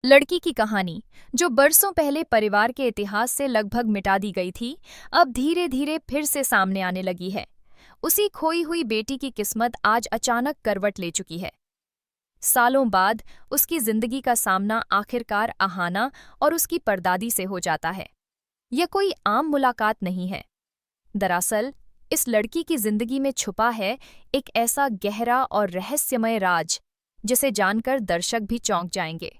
लड़की की कहानी, जो बरसों पहले परिवार के इतिहास से लगभग मिटा दी गई थी, अब धीरे धीरे फिर से सामने आने लगी है। उसी खोई हुई बेटी की किस्मत आज अचानक करवट ले चुकी है। सालों बाद उसकी जिंदगी का सामना आखिरकार अहाना और उसकी परदादी से हो जाता है। यह कोई आम मुलाकात नहीं है। दरअसल, इस लड़की की जिंदगी में छुपा है एक ऐसा गहरा और रहस्यमय राज, जिसे जानकर दर्शक भी चौंक जाएंगे।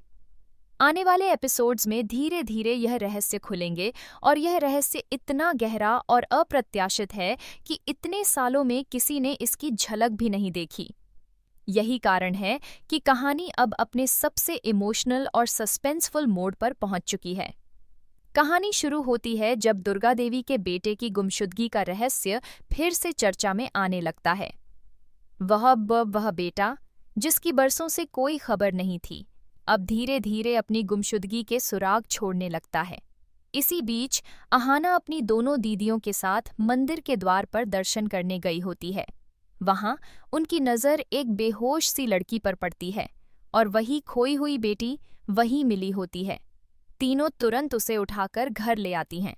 आने वाले एपिसोड्स में धीरे धीरे यह रहस्य खुलेंगे और यह रहस्य इतना गहरा और अप्रत्याशित है कि इतने सालों में किसी ने इसकी झलक भी नहीं देखी। यही कारण है कि कहानी अब अपने सबसे इमोशनल और सस्पेंसफुल मोड पर पहुंच चुकी है। कहानी शुरू होती है जब दुर्गा देवी के बेटे की गुमशुदगी का रहस्य फिर से चर्चा में आने लगता है। वह बेटा, जिसकी बरसों से कोई खबर नहीं थी, अब धीरे धीरे अपनी गुमशुदगी के सुराग छोड़ने लगता है। इसी बीच अहाना अपनी दोनों दीदियों के साथ मंदिर के द्वार पर दर्शन करने गई होती है। वहां उनकी नज़र एक बेहोश सी लड़की पर पड़ती है और वही खोई हुई बेटी वहीं मिली होती है। तीनों तुरंत उसे उठाकर घर ले आती हैं।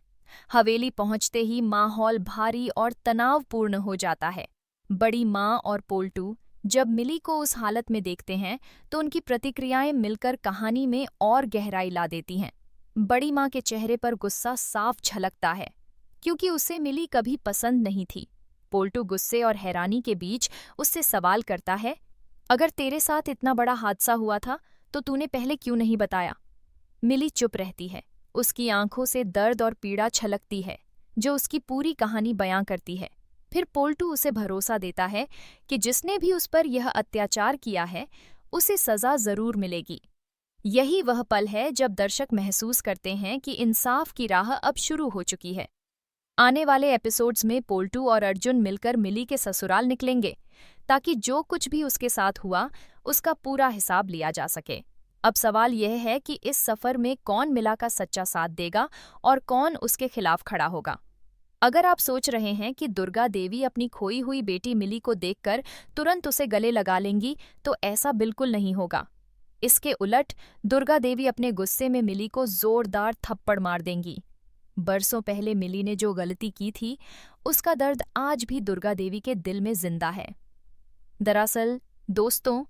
हवेली पहुंचते ही माहौल भारी और तनावपूर्ण हो जाता है। बड़ी माँ और पोल्टू जब मिली को उस हालत में देखते हैं तो उनकी प्रतिक्रियाएं मिलकर कहानी में और गहराई ला देती हैं। बड़ी माँ के चेहरे पर गुस्सा साफ झलकता है, क्योंकि उसे मिली कभी पसंद नहीं थी। पोल्टू गुस्से और हैरानी के बीच उससे सवाल करता है, अगर तेरे साथ इतना बड़ा हादसा हुआ था तो तूने पहले क्यों नहीं बताया? मिली चुप रहती है। उसकी आंखों से दर्द और पीड़ा छलकती है, जो उसकी पूरी कहानी बयां करती है। फिर पोल्टू उसे भरोसा देता है कि जिसने भी उस पर यह अत्याचार किया है, उसे सजा जरूर मिलेगी। यही वह पल है जब दर्शक महसूस करते हैं कि इंसाफ की राह अब शुरू हो चुकी है। आने वाले एपिसोड्स में पोल्टू और अर्जुन मिलकर मिली के ससुराल निकलेंगे, ताकि जो कुछ भी उसके साथ हुआ उसका पूरा हिसाब लिया जा सके। अब सवाल यह है कि इस सफर में कौन मिला का सच्चा साथ देगा और कौन उसके खिलाफ खड़ा होगा। अगर आप सोच रहे हैं कि दुर्गा देवी अपनी खोई हुई बेटी मिली को देखकर तुरंत उसे गले लगा लेंगी, तो ऐसा बिल्कुल नहीं होगा। इसके उलट दुर्गा देवी अपने गुस्से में मिली को जोरदार थप्पड़ मार देंगी। बरसों पहले मिली ने जो गलती की थी, उसका दर्द आज भी दुर्गा देवी के दिल में जिंदा है। दरअसल दोस्तों,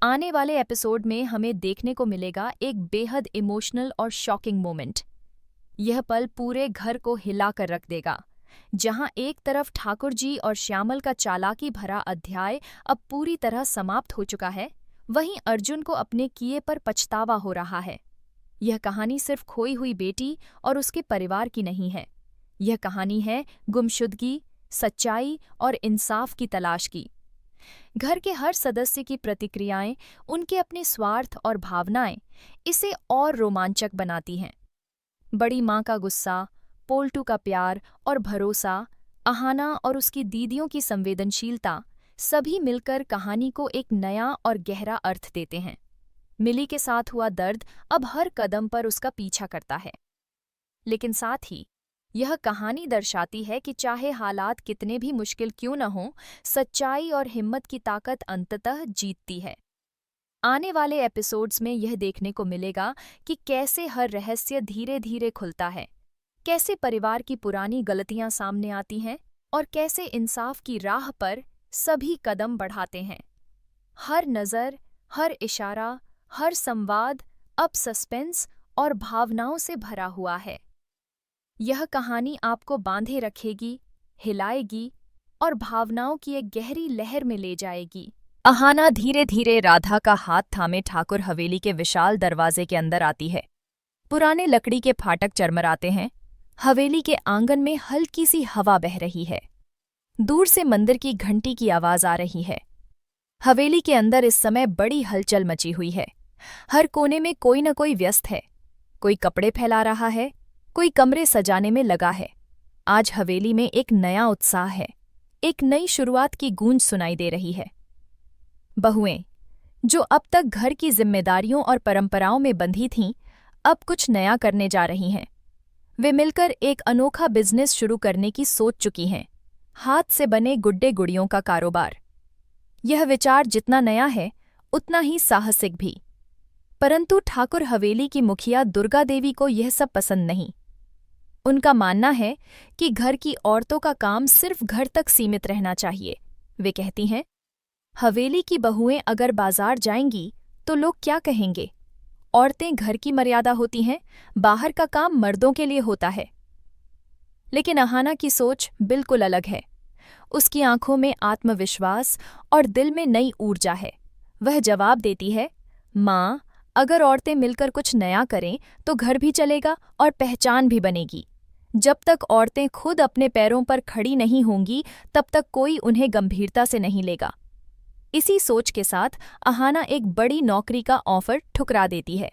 आने वाले एपिसोड में हमें देखने को मिलेगा एक बेहद इमोशनल और शॉकिंग मोमेंट। यह पल पूरे घर को हिला कर रख देगा। जहां एक तरफ ठाकुर जी और श्यामल का चालाकी भरा अध्याय अब पूरी तरह समाप्त हो चुका है, वहीं अर्जुन को अपने किए पर पछतावा हो रहा है। यह कहानी सिर्फ खोई हुई बेटी और उसके परिवार की नहीं है। यह कहानी है गुमशुदगी, सच्चाई और इंसाफ की तलाश की। घर के हर सदस्य की प्रतिक्रियाएं, उनके अपने स्वार्थ और भावनाएं इसे और रोमांचक बनाती हैं। बड़ी माँ का गुस्सा, पोल्टू का प्यार और भरोसा, अहाना और उसकी दीदियों की संवेदनशीलता, सभी मिलकर कहानी को एक नया और गहरा अर्थ देते हैं। मिली के साथ हुआ दर्द अब हर कदम पर उसका पीछा करता है, लेकिन साथ ही यह कहानी दर्शाती है कि चाहे हालात कितने भी मुश्किल क्यों न हों, सच्चाई और हिम्मत की ताकत अंततः जीतती है। आने वाले एपिसोड्स में यह देखने को मिलेगा कि कैसे हर रहस्य धीरे धीरे खुलता है, कैसे परिवार की पुरानी गलतियां सामने आती हैं और कैसे इंसाफ की राह पर सभी कदम बढ़ाते हैं। हर नज़र, हर इशारा, हर संवाद अब सस्पेंस और भावनाओं से भरा हुआ है। यह कहानी आपको बांधे रखेगी, हिलाएगी और भावनाओं की एक गहरी लहर में ले जाएगी। अहाना धीरे धीरे राधा का हाथ थामे ठाकुर हवेली के विशाल दरवाजे के अंदर आती है। पुराने लकड़ी के फाटक चरमराते हैं। हवेली के आंगन में हल्की सी हवा बह रही है। दूर से मंदिर की घंटी की आवाज आ रही है। हवेली के अंदर इस समय बड़ी हलचल मची हुई है। हर कोने में कोई न कोई व्यस्त है। कोई कपड़े फैला रहा है, कोई कमरे सजाने में लगा है। आज हवेली में एक नया उत्साह है। एक नई शुरुआत की गूंज सुनाई दे रही है। बहुएं, जो अब तक घर की जिम्मेदारियों और परंपराओं में बंधी थीं, अब कुछ नया करने जा रही हैं। वे मिलकर एक अनोखा बिजनेस शुरू करने की सोच चुकी हैं, हाथ से बने गुड्डे गुड़ियों का कारोबार। यह विचार जितना नया है, उतना ही साहसिक भी। परंतु ठाकुर हवेली की मुखिया दुर्गा देवी को यह सब पसंद नहीं। उनका मानना है कि घर की औरतों का काम सिर्फ घर तक सीमित रहना चाहिए। वे कहती हैं, हवेली की बहुएं अगर बाजार जाएंगी तो लोग क्या कहेंगे? औरतें घर की मर्यादा होती हैं, बाहर का काम मर्दों के लिए होता है। लेकिन अहाना की सोच बिल्कुल अलग है। उसकी आंखों में आत्मविश्वास और दिल में नई ऊर्जा है। वह जवाब देती है, माँ, अगर औरतें मिलकर कुछ नया करें तो घर भी चलेगा और पहचान भी बनेगी। जब तक औरतें खुद अपने पैरों पर खड़ी नहीं होंगी तब तक कोई उन्हें गंभीरता से नहीं लेगा। इसी सोच के साथ अहाना एक बड़ी नौकरी का ऑफर ठुकरा देती है।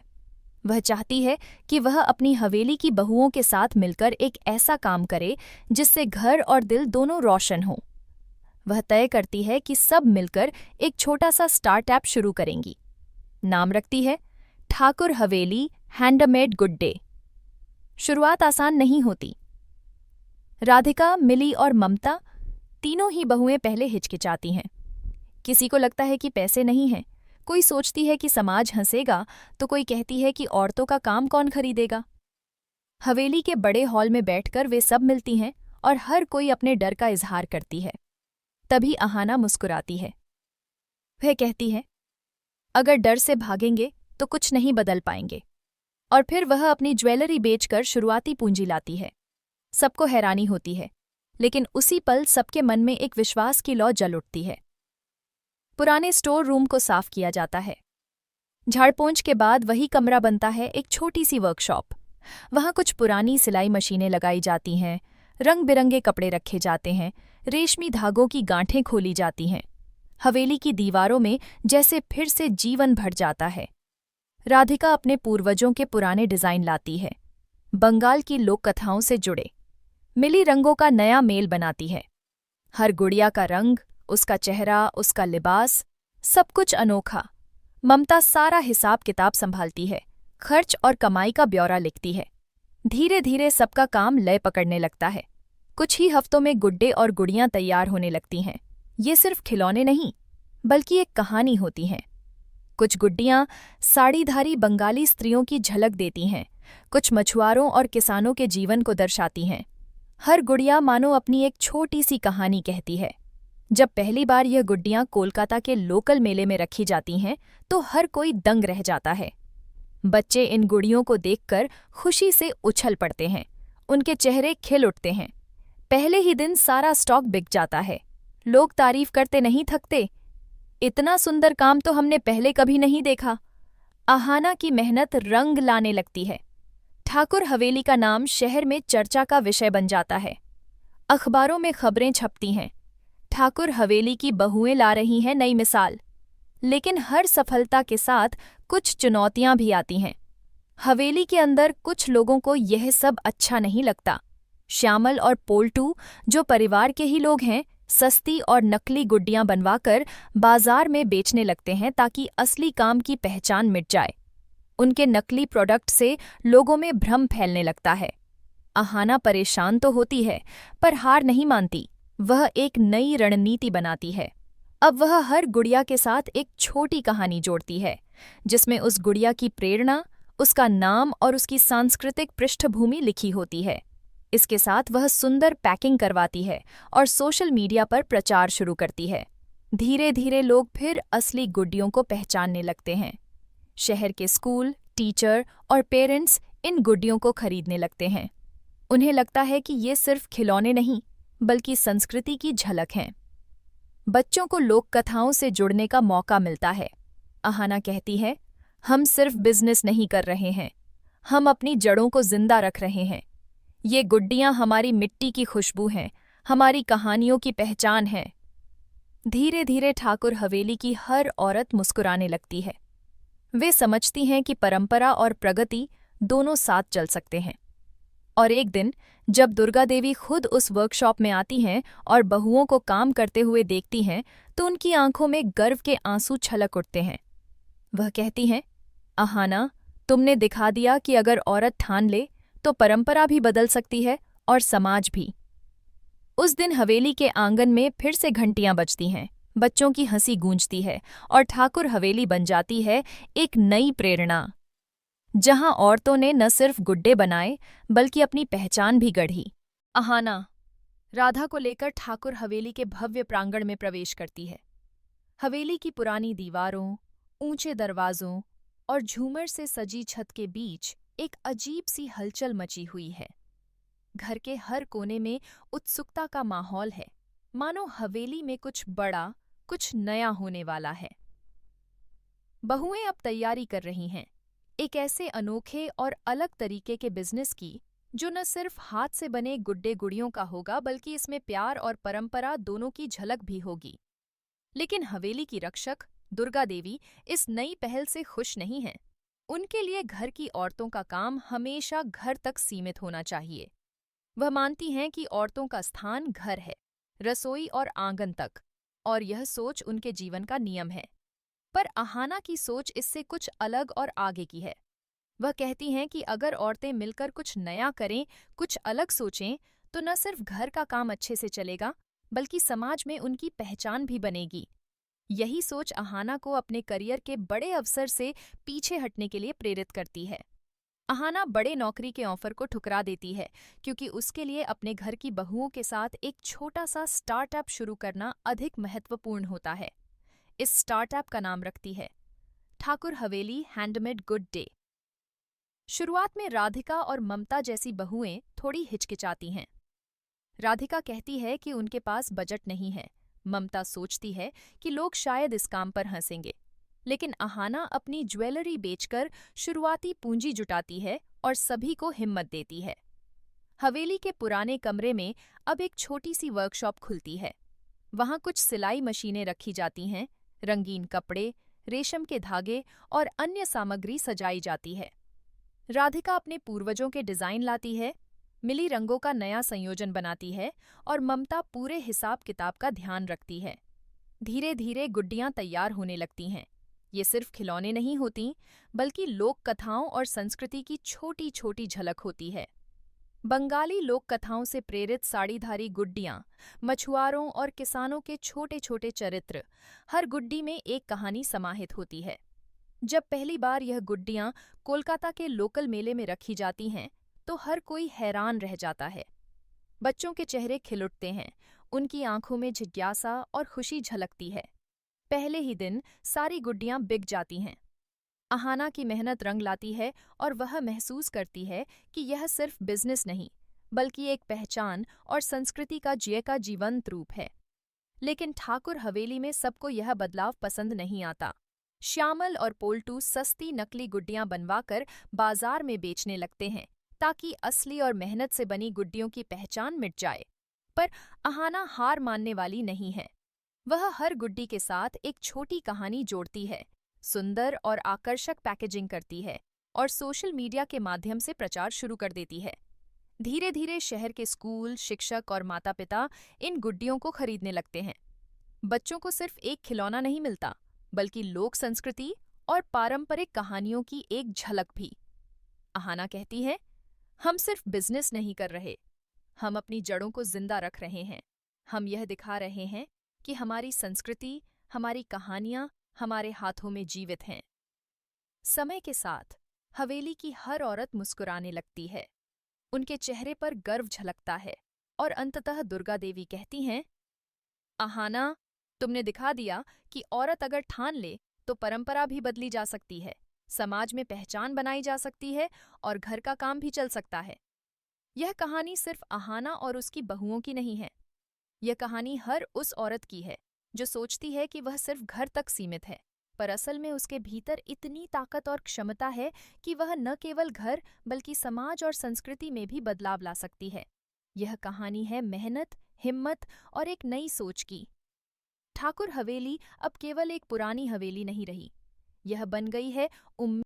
वह चाहती है कि वह अपनी हवेली की बहुओं के साथ मिलकर एक ऐसा काम करे जिससे घर और दिल दोनों रोशन हों। वह तय करती है कि सब मिलकर एक छोटा सा स्टार्टअप शुरू करेंगी। नाम रखती है ठाकुर हवेली हैंडमेड गुड डे। शुरुआत आसान नहीं होती। राधिका, मिली और ममता तीनों ही बहुएं पहले हिचकिचाती हैं। किसी को लगता है कि पैसे नहीं हैं, कोई सोचती है कि समाज हंसेगा, तो कोई कहती है कि औरतों का काम कौन खरीदेगा। हवेली के बड़े हॉल में बैठकर वे सब मिलती हैं और हर कोई अपने डर का इजहार करती है। तभी अहाना मुस्कुराती है। वह कहती है, अगर डर से भागेंगे तो कुछ नहीं बदल पाएंगे। और फिर वह अपनी ज्वेलरी बेचकर शुरुआती पूंजी लाती है। सबको हैरानी होती है, लेकिन उसी पल सबके मन में एक विश्वास की लौ जल उठती है। पुराने स्टोर रूम को साफ किया जाता है। झाड़पोंछ के बाद वही कमरा बनता है एक छोटी सी वर्कशॉप। वहाँ कुछ पुरानी सिलाई मशीनें लगाई जाती हैं, रंग बिरंगे कपड़े रखे जाते हैं, रेशमी धागों की गांठें खोली जाती हैं। हवेली की दीवारों में जैसे फिर से जीवन भर जाता है। राधिका अपने पूर्वजों के पुराने डिजाइन लाती है, बंगाल की लोक कथाओं से जुड़े। मिली रंगों का नया मेल बनाती है। हर गुड़िया का रंग, उसका चेहरा, उसका लिबास, सब कुछ अनोखा। ममता सारा हिसाब किताब संभालती है, खर्च और कमाई का ब्यौरा लिखती है। धीरे धीरे सबका काम लय पकड़ने लगता है। कुछ ही हफ्तों में गुड्डे और गुड़ियां तैयार होने लगती हैं। ये सिर्फ खिलौने नहीं, बल्कि एक कहानी होती हैं। कुछ गुड्डियां साड़ीधारी बंगाली स्त्रियों की झलक देती हैं, कुछ मछुआरों और किसानों के जीवन को दर्शाती हैं। हर गुड़िया मानो अपनी एक छोटी सी कहानी कहती है। जब पहली बार यह गुड्डियां कोलकाता के लोकल मेले में रखी जाती हैं तो हर कोई दंग रह जाता है। बच्चे इन गुड़ियों को देखकर खुशी से उछल पड़ते हैं, उनके चेहरे खिल उठते हैं। पहले ही दिन सारा स्टॉक बिक जाता है। लोग तारीफ करते नहीं थकते, इतना सुंदर काम तो हमने पहले कभी नहीं देखा। अहाना की मेहनत रंग लाने लगती है। ठाकुर हवेली का नाम शहर में चर्चा का विषय बन जाता है। अखबारों में खबरें छपती हैं, ठाकुर हवेली की बहुएं ला रही हैं नई मिसाल। लेकिन हर सफलता के साथ कुछ चुनौतियां भी आती हैं। हवेली के अंदर कुछ लोगों को यह सब अच्छा नहीं लगता। श्यामल और पोल्टू, जो परिवार के ही लोग हैं, सस्ती और नकली गुड्डियां बनवाकर बाजार में बेचने लगते हैं ताकि असली काम की पहचान मिट जाए। उनके नकली प्रोडक्ट से लोगों में भ्रम फैलने लगता है। अहाना परेशान तो होती है, पर हार नहीं मानती। वह एक नई रणनीति बनाती है। अब वह हर गुड़िया के साथ एक छोटी कहानी जोड़ती है, जिसमें उस गुड़िया की प्रेरणा, उसका नाम और उसकी सांस्कृतिक पृष्ठभूमि लिखी होती है। इसके साथ वह सुंदर पैकिंग करवाती है और सोशल मीडिया पर प्रचार शुरू करती है। धीरे धीरे लोग फिर असली गुड्डियों को पहचानने लगते हैं। शहर के स्कूल, टीचर और पेरेंट्स इन गुड्डियों को खरीदने लगते हैं। उन्हें लगता है कि ये सिर्फ खिलौने नहीं, बल्कि संस्कृति की झलक हैं। बच्चों को लोक कथाओं से जुड़ने का मौका मिलता है। अहाना कहती है, हम सिर्फ बिजनेस नहीं कर रहे हैं, हम अपनी जड़ों को जिंदा रख रहे हैं। ये गुड्डियां हमारी मिट्टी की खुशबू हैं, हमारी कहानियों की पहचान है। धीरे धीरे ठाकुर हवेली की हर औरत मुस्कुराने लगती है। वे समझती हैं कि परंपरा और प्रगति दोनों साथ चल सकते हैं। और एक दिन जब दुर्गा देवी खुद उस वर्कशॉप में आती हैं और बहुओं को काम करते हुए देखती हैं, तो उनकी आंखों में गर्व के आंसू छलक उठते हैं। वह कहती हैं, अहाना, तुमने दिखा दिया कि अगर औरत ठान ले तो परंपरा भी बदल सकती है और समाज भी। उस दिन हवेली के आंगन में फिर से घंटियां बजती हैं। बच्चों की हंसी गूंजती है और ठाकुर हवेली बन जाती है एक नई प्रेरणा, जहां औरतों ने न सिर्फ गुड्डे बनाए बल्कि अपनी पहचान भी गढ़ी। अहाना राधा को लेकर ठाकुर हवेली के भव्य प्रांगण में प्रवेश करती है। हवेली की पुरानी दीवारों, ऊंचे दरवाजों और झूमर से सजी छत के बीच एक अजीब सी हलचल मची हुई है। घर के हर कोने में उत्सुकता का माहौल है, मानो हवेली में कुछ बड़ा, कुछ नया होने वाला है। बहुएं अब तैयारी कर रही हैं, एक ऐसे अनोखे और अलग तरीके के बिजनेस की जो न सिर्फ हाथ से बने गुड्डे गुड़ियों का होगा बल्कि इसमें प्यार और परंपरा दोनों की झलक भी होगी। लेकिन हवेली की रक्षक दुर्गा देवी इस नई पहल से खुश नहीं हैं। उनके लिए घर की औरतों का काम हमेशा घर तक सीमित होना चाहिए। वह मानती हैं कि औरतों का स्थान घर है, रसोई और आंगन तक, और यह सोच उनके जीवन का नियम है। पर अहाना की सोच इससे कुछ अलग और आगे की है। वह कहती हैं कि अगर औरतें मिलकर कुछ नया करें, कुछ अलग सोचें, तो न सिर्फ घर का काम अच्छे से चलेगा बल्कि समाज में उनकी पहचान भी बनेगी। यही सोच अहाना को अपने करियर के बड़े अवसर से पीछे हटने के लिए प्रेरित करती है। अहाना बड़े नौकरी के ऑफर को ठुकरा देती है क्योंकि उसके लिए अपने घर की बहुओं के साथ एक छोटा सा स्टार्टअप शुरू करना अधिक महत्वपूर्ण होता है। इस स्टार्टअप का नाम रखती है ठाकुर हवेली हैंडमेड गुड डे। शुरुआत में राधिका और ममता जैसी बहुएं थोड़ी हिचकिचाती हैं। राधिका कहती है कि उनके पास बजट नहीं है। ममता सोचती है कि लोग शायद इस काम पर हंसेंगे। लेकिन अहाना अपनी ज्वेलरी बेचकर शुरुआती पूंजी जुटाती है और सभी को हिम्मत देती है। हवेली के पुराने कमरे में अब एक छोटी सी वर्कशॉप खुलती है। वहां कुछ सिलाई मशीनें रखी जाती हैं, रंगीन कपड़े, रेशम के धागे और अन्य सामग्री सजाई जाती है। राधिका अपने पूर्वजों के डिजाइन लाती है, मिली रंगों का नया संयोजन बनाती है और ममता पूरे हिसाब किताब का ध्यान रखती है। धीरे धीरे गुड्डियां तैयार होने लगती हैं। ये सिर्फ खिलौने नहीं होती बल्कि लोक कथाओं और संस्कृति की छोटी छोटी झलक होती है। बंगाली लोक कथाओं से प्रेरित साड़ीधारी गुड्डियां, मछुआरों और किसानों के छोटे छोटे चरित्र, हर गुड्डी में एक कहानी समाहित होती है। जब पहली बार यह गुड्डियां कोलकाता के लोकल मेले में रखी जाती हैं तो हर कोई हैरान रह जाता है। बच्चों के चेहरे खिल उठते हैं, उनकी आंखों में जिज्ञासा और खुशी झलकती है। पहले ही दिन सारी गुड्डियां बिक जाती हैं। अहाना की मेहनत रंग लाती है और वह महसूस करती है कि यह सिर्फ बिजनेस नहीं बल्कि एक पहचान और संस्कृति का जीवंत रूप है। लेकिन ठाकुर हवेली में सबको यह बदलाव पसंद नहीं आता। श्यामल और पोल्टू सस्ती नकली गुड्डियां बनवाकर बाजार में बेचने लगते हैं ताकि असली और मेहनत से बनी गुड्डियों की पहचान मिट जाए। पर अहाना हार मानने वाली नहीं है। वह हर गुड्डी के साथ एक छोटी कहानी जोड़ती है, सुंदर और आकर्षक पैकेजिंग करती है और सोशल मीडिया के माध्यम से प्रचार शुरू कर देती है। धीरे धीरे शहर के स्कूल, शिक्षक और माता पिता इन गुड्डियों को खरीदने लगते हैं। बच्चों को सिर्फ एक खिलौना नहीं मिलता बल्कि लोक संस्कृति और पारंपरिक कहानियों की एक झलक भी। अहाना कहती है, हम सिर्फ बिजनेस नहीं कर रहे, हम अपनी जड़ों को जिंदा रख रहे हैं। हम यह दिखा रहे हैं कि हमारी संस्कृति, हमारी कहानियां हमारे हाथों में जीवित हैं। समय के साथ हवेली की हर औरत मुस्कुराने लगती है, उनके चेहरे पर गर्व झलकता है और अंततः दुर्गा देवी कहती हैं, अहाना, तुमने दिखा दिया कि औरत अगर ठान ले तो परंपरा भी बदली जा सकती है, समाज में पहचान बनाई जा सकती है और घर का काम भी चल सकता है। यह कहानी सिर्फ अहाना और उसकी बहुओं की नहीं है। यह कहानी हर उस औरत की है जो सोचती है कि वह सिर्फ घर तक सीमित है, पर असल में उसके भीतर इतनी ताकत और क्षमता है कि वह न केवल घर बल्कि समाज और संस्कृति में भी बदलाव ला सकती है। यह कहानी है मेहनत, हिम्मत और एक नई सोच की। ठाकुर हवेली अब केवल एक पुरानी हवेली नहीं रही, यह बन गई है